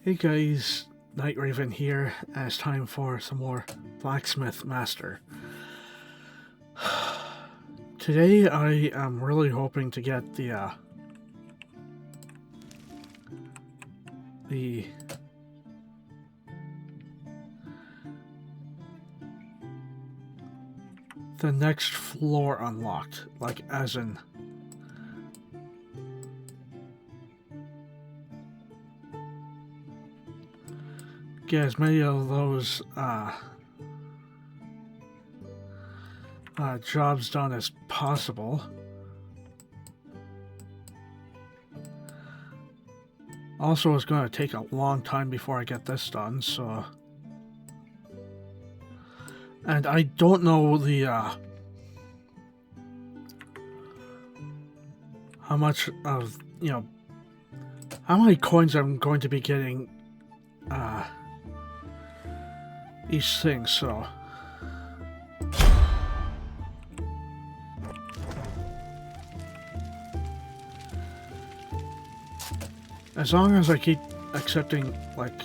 Hey guys, Night Raven here, and it's time for some more Blacksmith Master. Today I am really hoping to get the next floor unlocked, like as in get as many of those jobs done as possible. Also, it's going to take a long time before I get this done, so... And I don't know the, how much of, how many coins I'm going to be getting, each thing, so... As long as I keep accepting, like,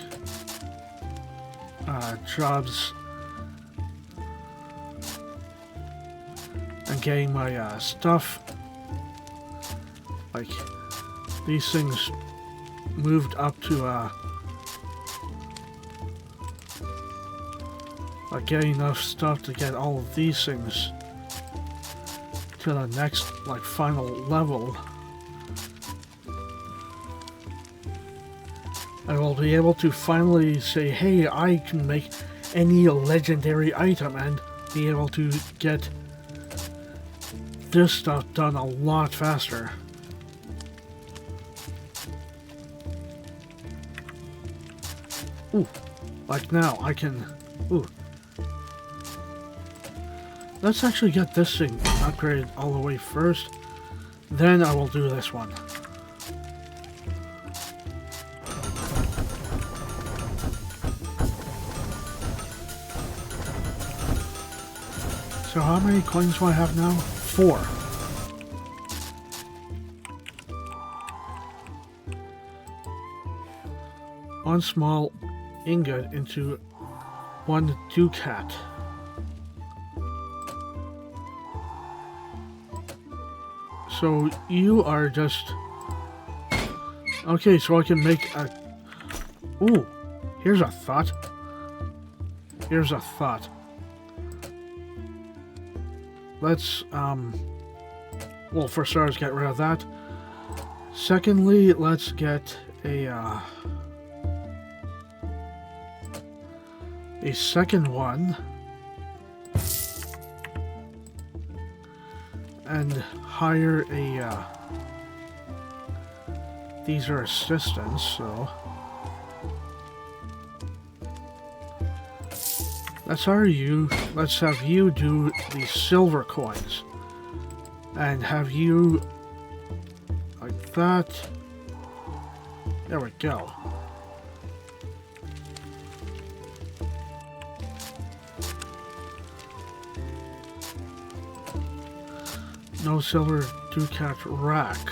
jobs and getting my, stuff, like, these things moved up to, like, getting enough stuff to get all of these things to the next, like, final level, I will be able to finally say, hey, I can make any legendary item and be able to get this stuff done a lot faster. Ooh, like now I can, ooh. Let's actually get this thing upgraded all the way first, then I will do this one. So how many coins do I have now? 4. One small ingot into 1 ducat. So you are just... Okay, so I can make a... Ooh, here's a thought. Here's a thought. Let's, well, for starters, get rid of that. Secondly, let's get a second one. And hire a, these are assistants, so... Let's hire you. Let's have you do the silver coins. And have you... like that. There we go. No silver ducat rack.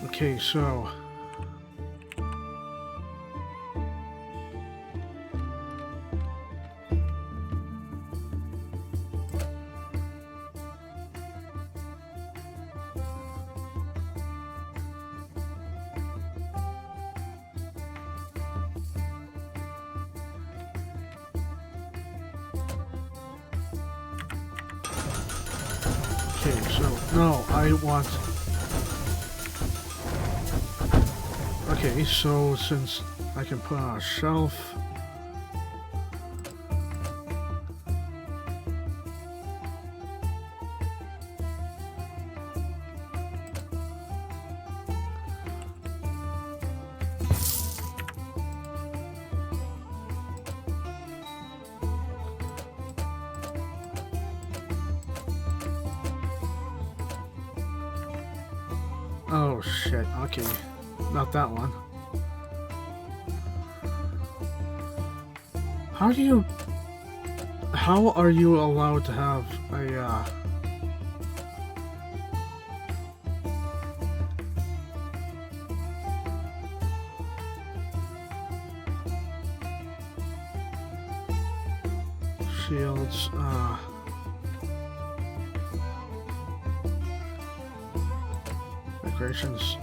Okay, so... Okay, so, no, I want... Okay, so since I can put on a shelf... Oh shit, okay. Not that one. How are you allowed to have a, shields, decorations.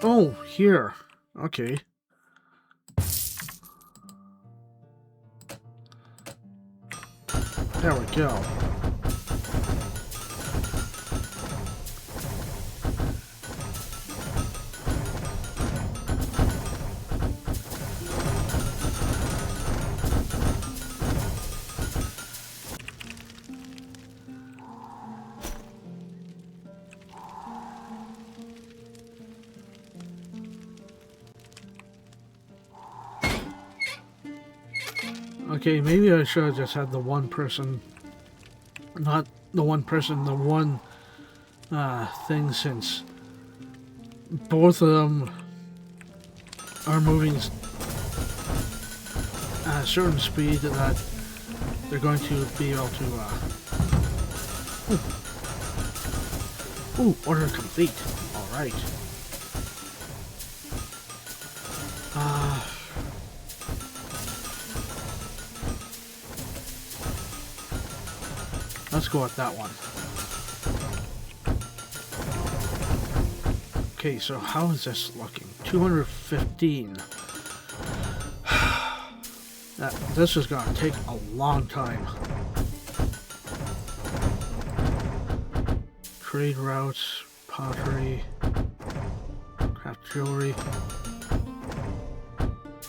Oh, here. Okay. There we go. Okay, maybe I should have just had the one person, not the one person, the one thing, since both of them are moving at a certain speed that they're going to be able to, Ooh, order complete. Alright. Let's go with that one. Okay, so how is this looking? 215. This is gonna take a long time. Trade routes, pottery, craft jewelry,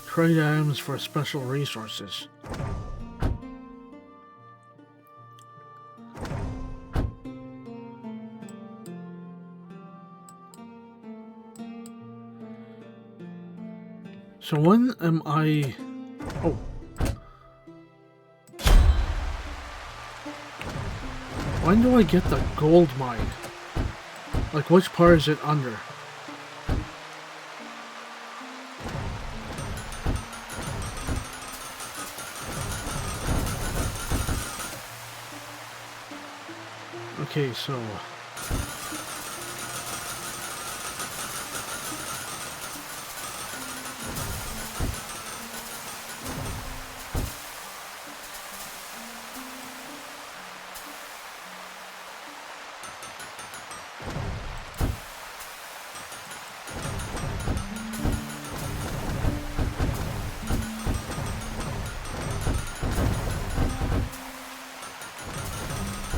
trade items for special resources. So when am I... Oh. When do I get the gold mine? Like, which part is it under? Okay, so...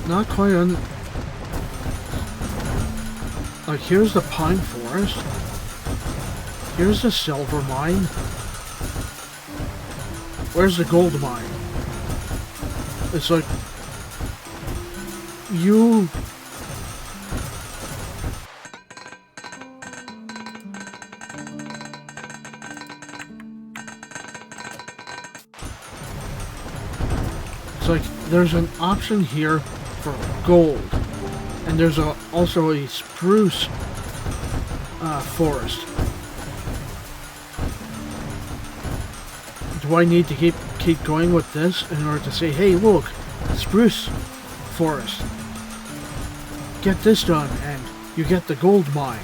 Not quite on... Like, here's the pine forest. Here's the silver mine. Where's the gold mine? It's like... You... It's like, there's an option here for gold, and there's also a spruce forest. Do I need to keep going with this in order to say, hey, look, spruce forest, get this done and you get the gold mine?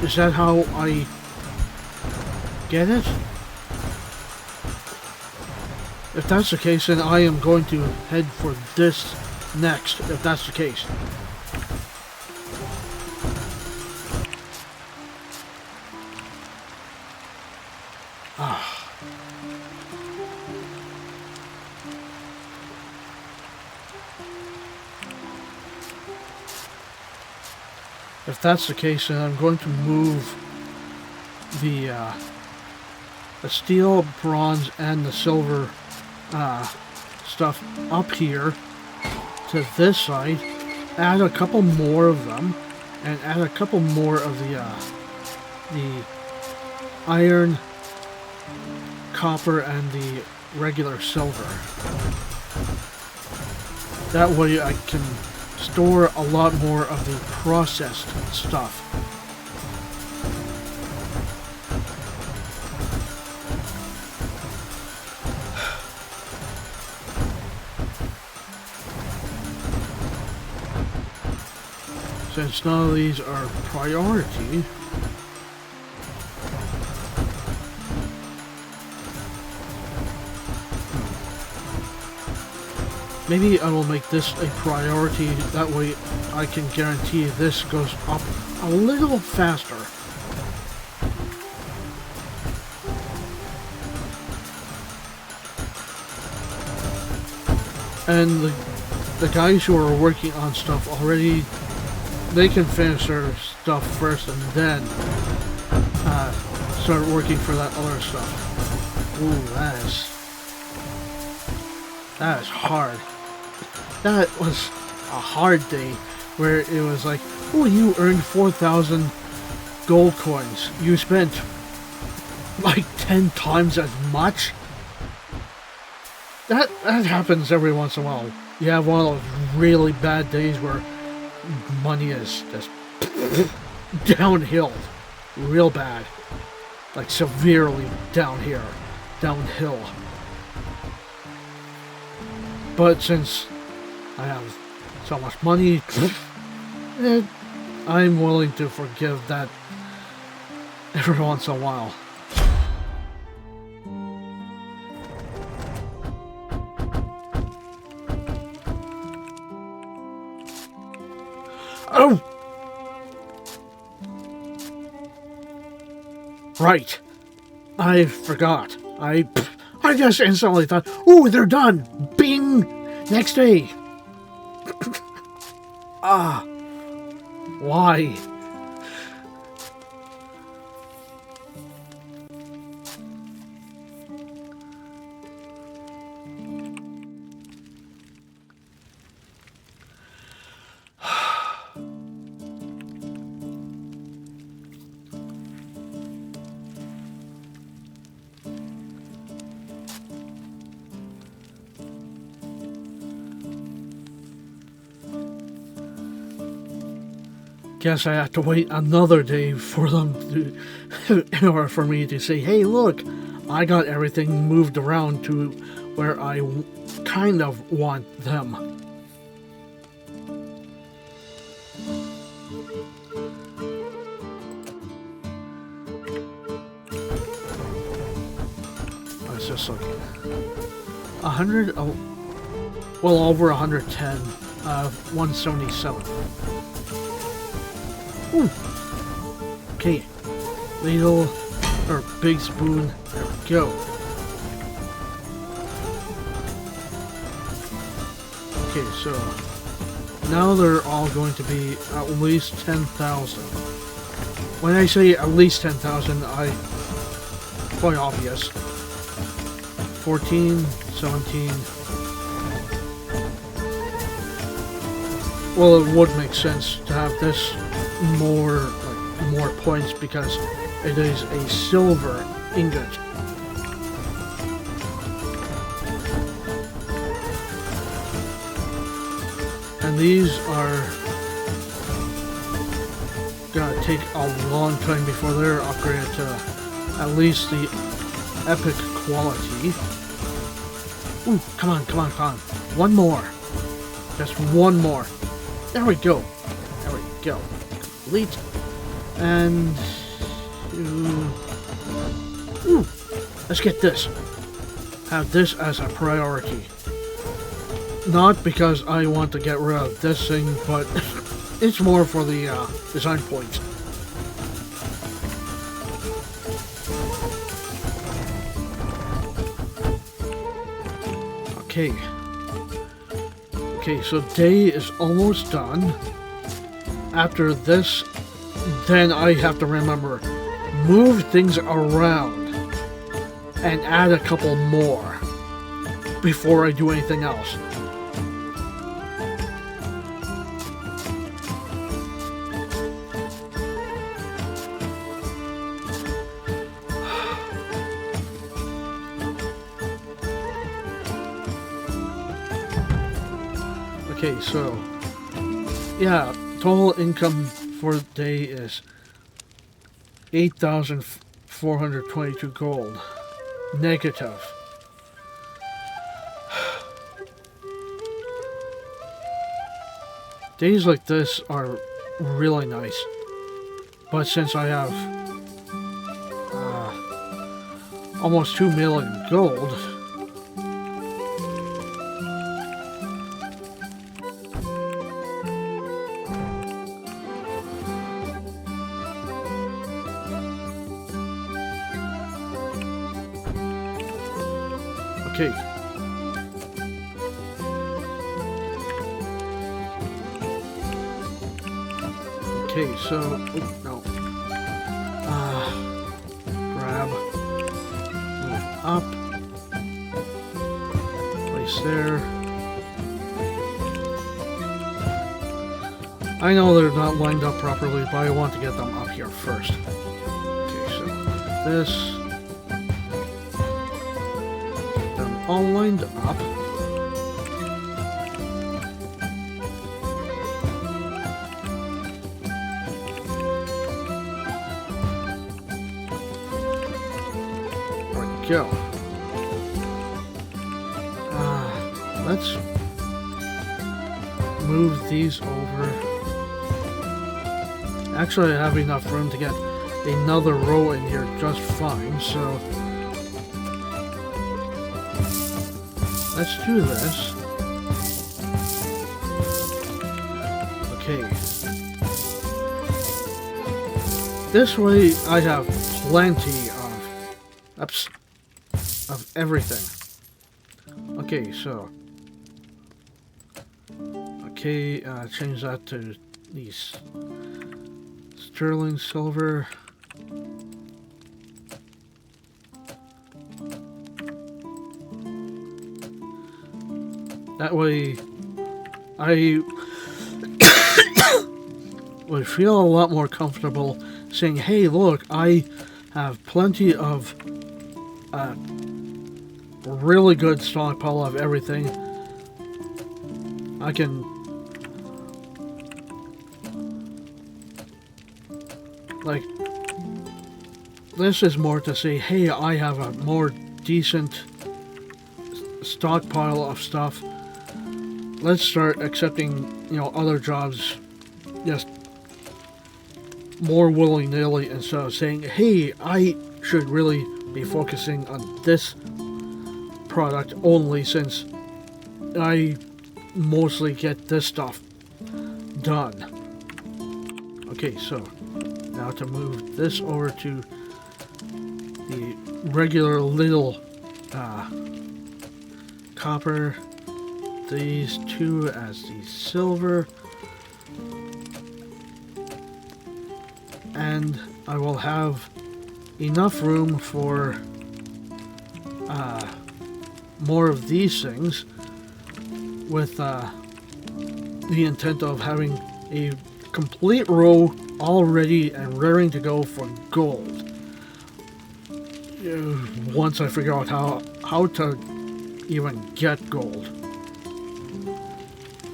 Is that how I get it? If that's the case, then I am going to head for this next, if that's the case. If that's the case, then I'm going to move the steel, bronze, and the silver stuff up here to this side, add a couple more of them, and add a couple more of the iron, copper, and the regular silver. That way I can store a lot more of the processed stuff. since none of these are priority, maybe I will make this a priority, that way I can guarantee this goes up a little faster. And the guys who are working on stuff already, they can finish their stuff first and then start working for that other stuff. Ooh, that is hard. That was a hard day where it was like, oh, you earned 4,000 gold coins. You spent like 10 times as much? That happens every once in a while. You have one of those really bad days where money is just downhill. Real bad. Like severely downhill. But since I have so much money, I'm willing to forgive that every once in a while. Oh! Right. I forgot. I just instantly thought, ooh, they're done! Bing! Next day! Why? Guess I have to wait another day for them to, in order for me to say, hey, look, I got everything moved around to where I kind of want them. I was just looking. 100, well, over 110, 177. Ooh. Okay, ladle, or big spoon, there we go. Okay, so now they're all going to be at least 10,000. When I say at least 10,000, quite obvious. 14, 17. Well, it would make sense to have this more points because it is a silver ingot. And these are gonna take a long time before they're upgraded to at least the epic quality. Ooh, come on. One more. Just one more. There we go. Complete. And ooh, let's get this. Have this as a priority. Not because I want to get rid of this thing, but it's more for the design points. Okay, so day is almost done. After this, then I have to remember, move things around and add a couple more before I do anything else. Okay, so yeah, total income for the day is 8,422 gold. Negative. Days like this are really nice. But since I have almost 2 million gold, okay. Okay, so no. Grab. Move up. Place there. I know they're not lined up properly, but I want to get them up here first. Okay, so this. Get them all lined up. Go. Let's move these over. Actually, I have enough room to get another row in here just fine, so let's do this. Okay. This way I have plenty of everything. Okay, so change that to these sterling silver. That way I would feel a lot more comfortable saying, hey, look, I have plenty of really good stockpile of everything. I can like, this is more to say, hey, I have a more decent stockpile of stuff. Let's start accepting, other jobs just more willy-nilly instead of saying, hey, I should really be focusing on this product only since I mostly get this stuff done. Okay, so now to move this over to the regular little copper, these two as the silver, and I will have enough room for more of these things with the intent of having a complete row all ready and raring to go for gold. Once I figure out how to even get gold.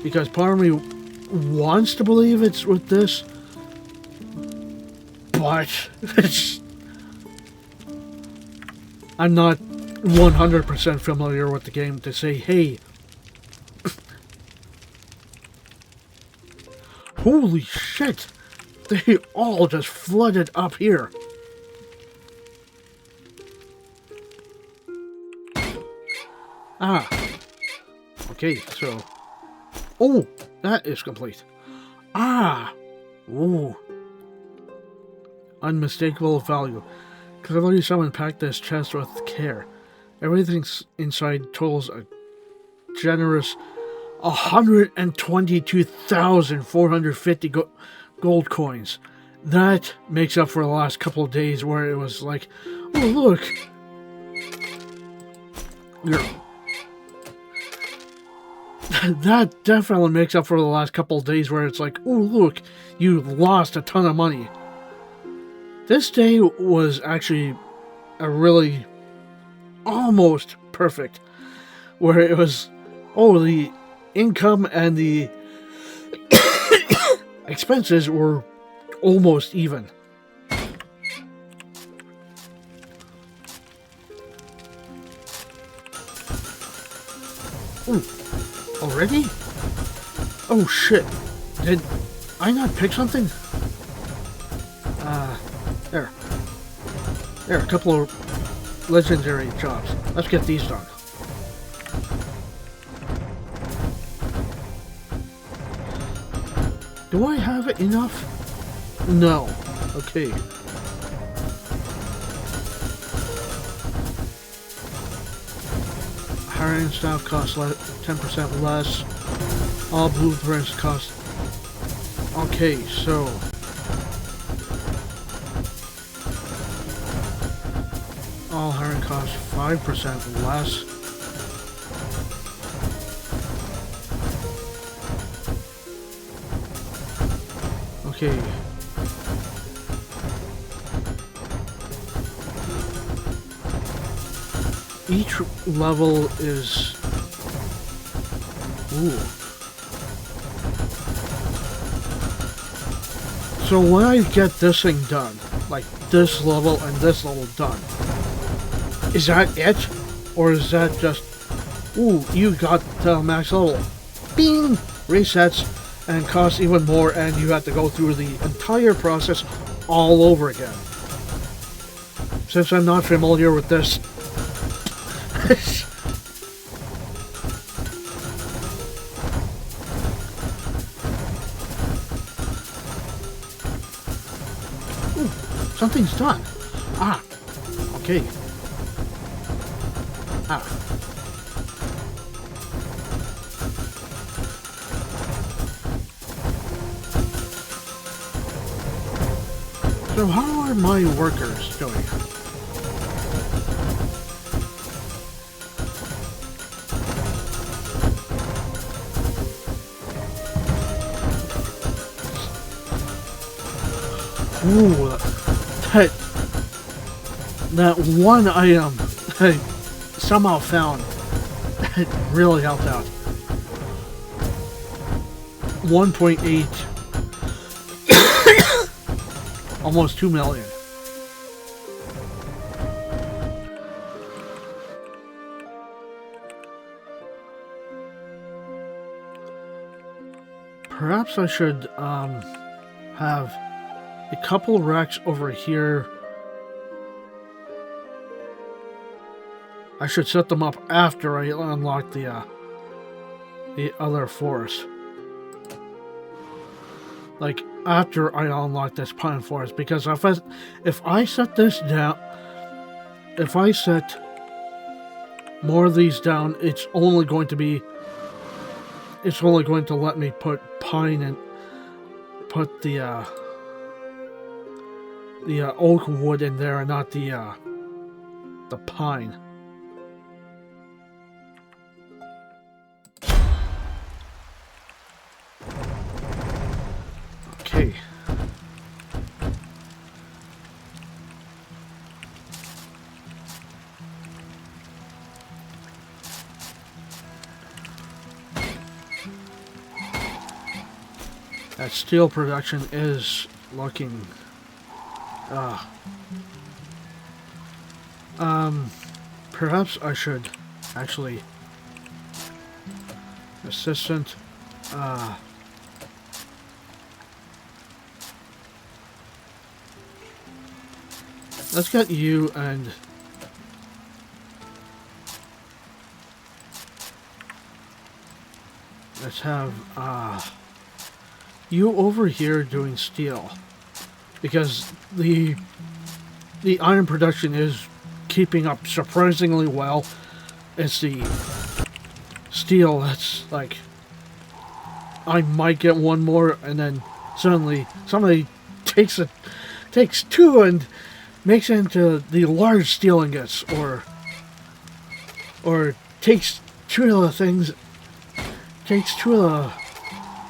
Because part of me wants to believe it's with this, but I'm not 100% familiar with the game to say, hey, holy shit, they all just flooded up here. Okay, so, oh, that is complete. Ooh, unmistakable value. Clearly someone packed this chest with care. Everything inside totals a generous 122,450 gold coins. That makes up for the last couple of days where it was like, oh look, that definitely makes up for the last couple of days where it's like, oh look, you lost a ton of money. This day was actually a really almost perfect, where it was, oh, the income and the expenses were almost even. Ooh, already? Oh shit. I not pick something? There. There, a couple of legendary jobs. Let's get these done. Do I have enough? No. Okay. Hiring staff costs 10% less. All blueprints cost... Okay, so... all hiring costs 5% less. Okay. Each level is... Ooh. So when I get this thing done, like this level and this level done, is that it? Or is that just... Ooh, you got max level. Bing! Resets and costs even more, and you have to go through the entire process all over again. Since I'm not familiar with this... Ooh, something's done. Ah, okay. Ah. So how are my workers doing? Ooh, that one item I somehow found it really helped out. 1.8 almost 2 million. Perhaps I should have a couple racks over here. I should set them up after I unlock the other forest. Like after I unlock this pine forest, because if I set this down, if I set more of these down, it's only going to let me put pine and put the oak wood in there, and not the pine. Okay. That steel production is looking perhaps I should actually assistant let's get you, and let's have you over here doing steel, because the iron production is keeping up surprisingly well. It's the steel that's like, I might get one more, and then suddenly somebody takes two and makes it into the large steel ingots, or takes two of the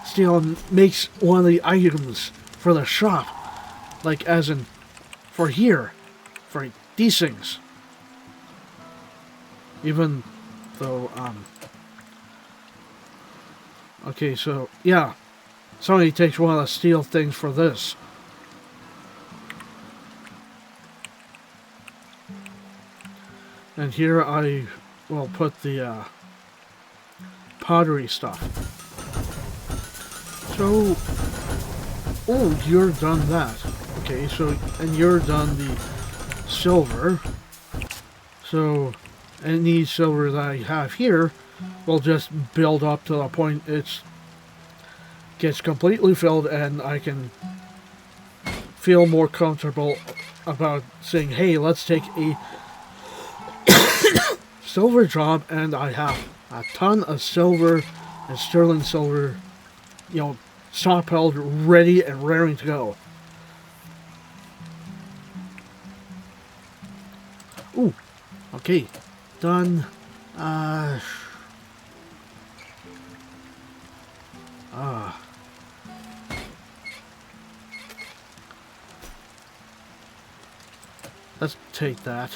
steel and makes one of the items for the shop, like as in for here, for these things. Even though okay, so yeah, somebody takes one of the steel things for this. And here I will put the pottery stuff. So Oh, you're done that. Okay, so, and you're done the silver. So, any silver that I have here will just build up to the point it gets completely filled, and I can feel more comfortable about saying, hey, let's take a silver job, and I have a ton of silver and sterling silver, you know, stockpiled, ready and raring to go. Ooh, okay, done. Let's take that.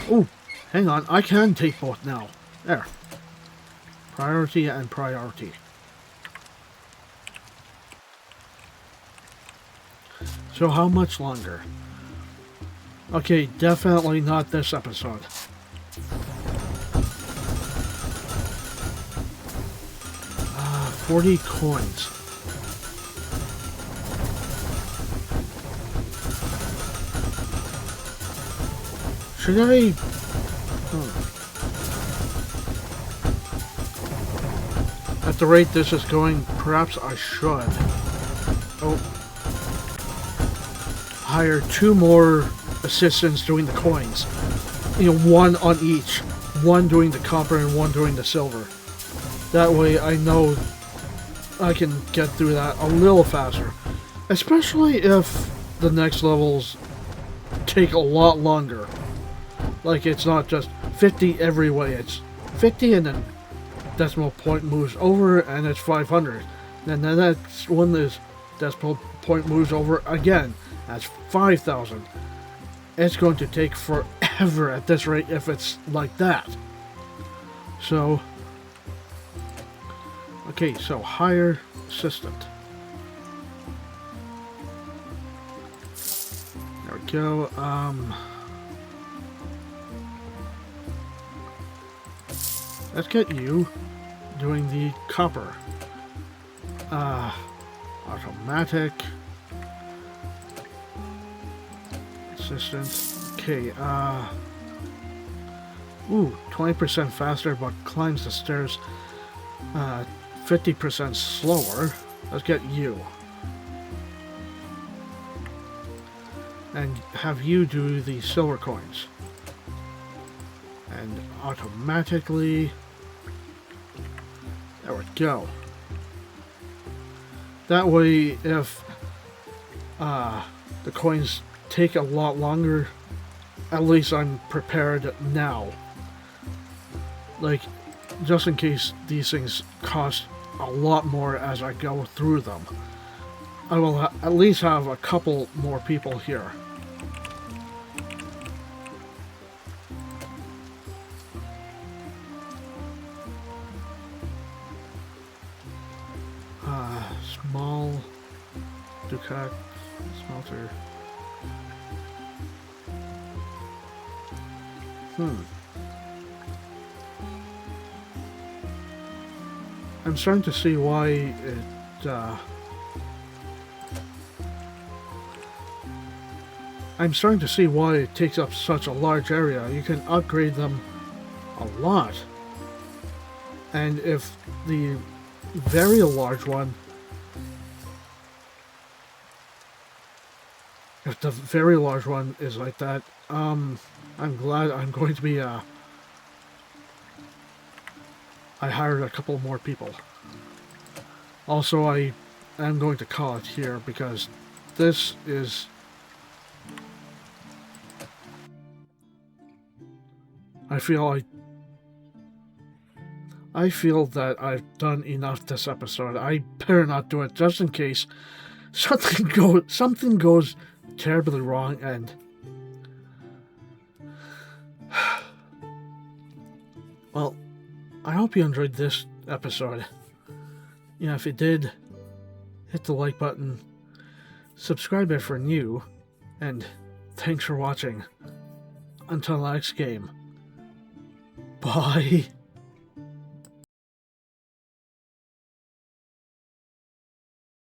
Oh, hang on. I can take both now. There. Priority and priority. So how much longer? Okay, definitely not this episode. Ah, 40 coins. Should I... At the rate this is going, perhaps I should. Oh. Hire 2 more assistants doing the coins. You know, 1 on each. 1 doing the copper and 1 doing the silver. That way I know I can get through that a little faster. Especially if the next levels take a lot longer. Like, it's not just 50 every way. It's 50 and then decimal point moves over and it's 500. And then that's when this decimal point moves over again. That's 5,000. It's going to take forever at this rate if it's like that. So, okay, so hire assistant. There we go. Let's get you doing the copper. Automatic. Assistant. Okay, ooh, 20% faster, but climbs the stairs 50% slower. Let's get you. And have you do the silver coins. And automatically... There we go. That way, if the coins take a lot longer, at least I'm prepared now. Like, just in case these things cost a lot more as I go through them. I will at least have a couple more people here. Small Ducat smelter. I'm starting to see why it, I'm starting to see why it takes up such a large area. You can upgrade them a lot. And if the very large one, is like that, I'm glad I'm going to be, I hired a couple more people. Also, I am going to call it here because this is... I feel that I've done enough this episode. I better not do it just in case something goes terribly wrong and... Well, I hope you enjoyed this episode. You know, if you did, hit the like button, subscribe if you're new, and thanks for watching. Until the next game. Bye.